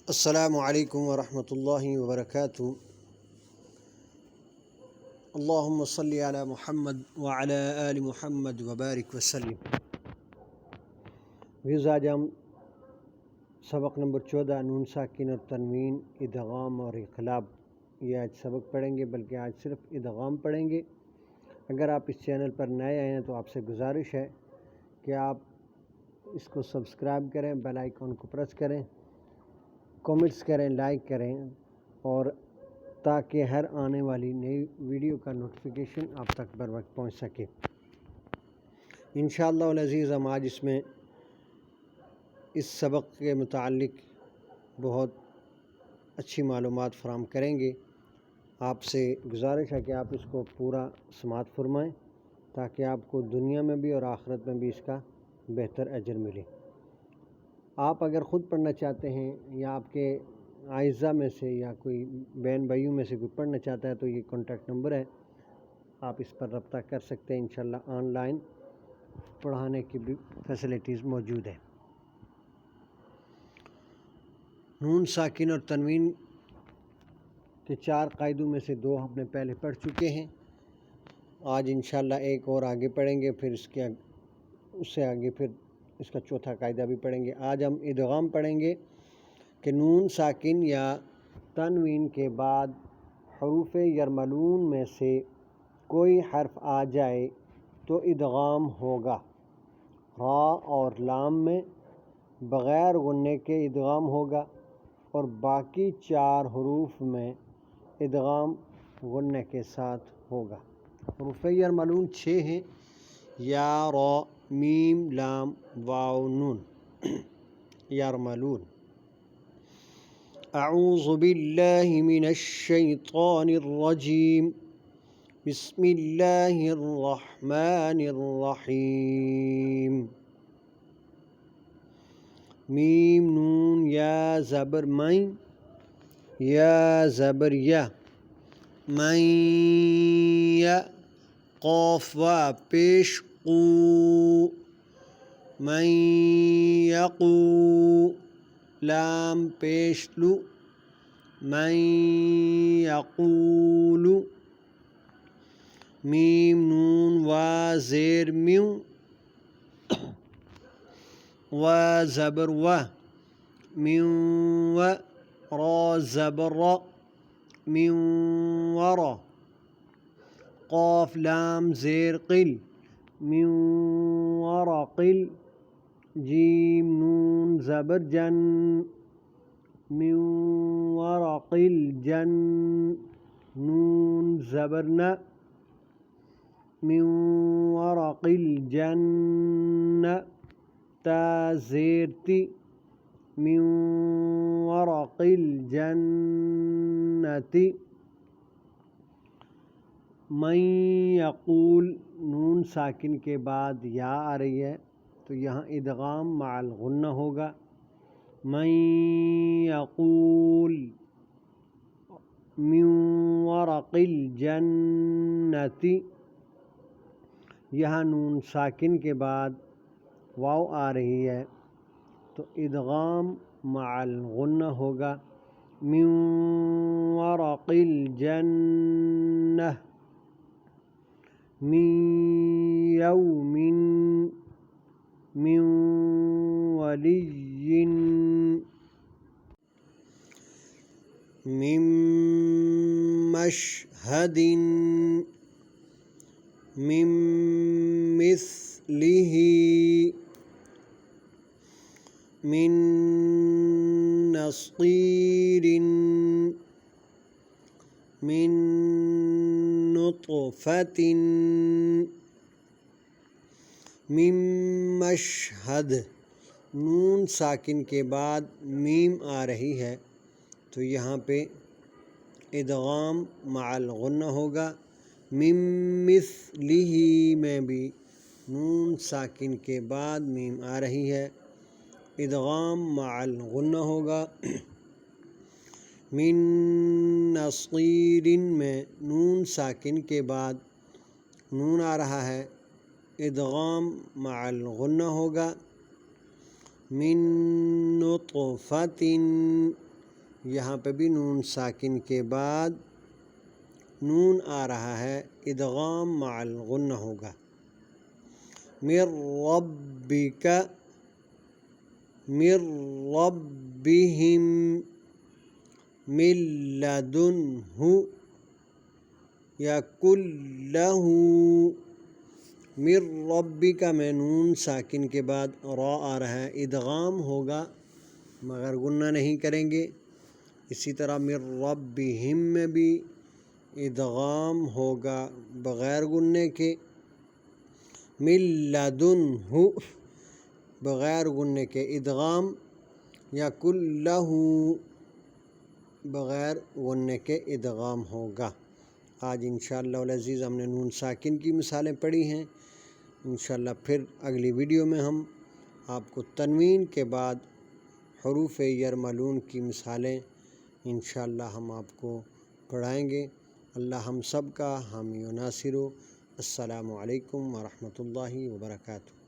السلام علیکم ورحمۃ اللہ وبرکاتہ۔ اللہم صلی علی محمد وعلی آل محمد وبارک وسلم۔ ویز آج ہم سبق نمبر 14 نون ساکن اور تنوین، ادغام اور اقلاب یہ آج سبق پڑھیں گے، بلکہ آج صرف ادغام پڑھیں گے۔ اگر آپ اس چینل پر نئے آئے ہیں تو آپ سے گزارش ہے کہ آپ اس کو سبسکرائب کریں، بیل آئیکن کو پریس کریں، کامنٹس کریں، لائک کریں، اور تاکہ ہر آنے والی نئی ویڈیو کا نوٹیفیکیشن آپ تک بر وقت پہنچ سکے۔ انشاءاللہ العزیز ہم آج اس سبق کے متعلق بہت اچھی معلومات فراہم کریں گے۔ آپ سے گزارش ہے کہ آپ اس کو پورا سماعت فرمائیں تاکہ آپ کو دنیا میں بھی اور آخرت میں بھی اس کا بہتر اجر ملے۔ آپ اگر خود پڑھنا چاہتے ہیں یا آپ کے اعزاء میں سے یا کوئی بہن بھائیوں میں سے کوئی پڑھنا چاہتا ہے تو یہ کانٹیکٹ نمبر ہے، آپ اس پر رابطہ کر سکتے ہیں۔ انشاءاللہ آن لائن پڑھانے کی بھی فیسلٹیز موجود ہے۔ نون ساکن اور تنوین کے 4 قاعدوں میں سے 2 ہم نے پہلے پڑھ چکے ہیں۔ آج انشاءاللہ ایک اور آگے پڑھیں گے، پھر اس سے آگے پھر اس کا چوتھا قاعدہ بھی پڑھیں گے۔ آج ہم ادغام پڑھیں گے کہ نون ساکن یا تنوین کے بعد حروف یرملون میں سے کوئی حرف آ جائے تو ادغام ہوگا۔ را اور لام میں بغیر غنّے کے ادغام ہوگا، اور باقی 4 حروف میں ادغام غنّے کے ساتھ ہوگا۔ حروف یرملون 6 ہیں: یا، را، میم، لام، واو، نون۔ یرملون۔ اعوذ باللہ من الشیطان الرجیم، بسم اللہ الرحمن الرحیم۔ میم، نون، یا زبر مین، یا زبر یا، مین یا، قاف وا پیش قو، من یقو، لام پیش لو، من یقول، میم، نون، وا زیر میو، وا زبر و، میو و، را زبر را، میو ورا، قاف لام زیر قل، میو ورقل، جیم، نون زبر جن، من ورقل جن، نون زبر ن، من ورقل جن، تا زیر تی، من ورقل جنت، من یقول، نون ساکن کے بعد یا آ رہی ہے تو یہاں ادغام مع الغنہ ہوگا۔ من یقول، من ورق الجنت، یہاں نون ساکن کے بعد واو آ رہی ہے تو ادغام مع الغنہ ہوگا۔ من ورق الجنہ، من یوم، من ولی، من مشہد، من مثلہ، من نصیر، من نطفۃ، من مشہد۔ نون ساکن کے بعد میم آ رہی ہے تو یہاں پہ ادغام مع الغنہ ہوگا۔ من مثلہ میں بھی نون ساکن کے بعد میم آ رہی ہے، ادغام مع الغنہ ہوگا۔ من نصیر میں نون ساکن کے بعد نون آ رہا ہے، ادغام مع الغنہ ہوگا۔ من نطفۃ، یہاں پہ بھی نون ساکن کے بعد نون آ رہا ہے، ادغام مع الغنہ ہوگا۔ من ربک، من ربہم، من لدنہ یا کلہ، من ربک میں نون ساکن کے بعد را آ رہا ہے، ادغام ہوگا مگر غنہ نہیں کریں گے۔ اسی طرح من ربہم میں بھی ادغام ہوگا بغیر غنے کے، من لدنہ بغیر غنے کے ادغام، یا کلہ بغیر غنے کے ادغام ہوگا۔ آج انشاءاللہ العزیز ہم نے نون ساکن کی مثالیں پڑھی ہیں۔ انشاءاللہ پھر اگلی ویڈیو میں ہم آپ کو تنوین کے بعد حروف یرملون کی مثالیں انشاءاللہ ہم آپ کو پڑھائیں گے۔ اللہ ہم سب کا حامی و ناصر ہو۔ السلام علیکم ورحمۃ اللہ وبرکاتہ۔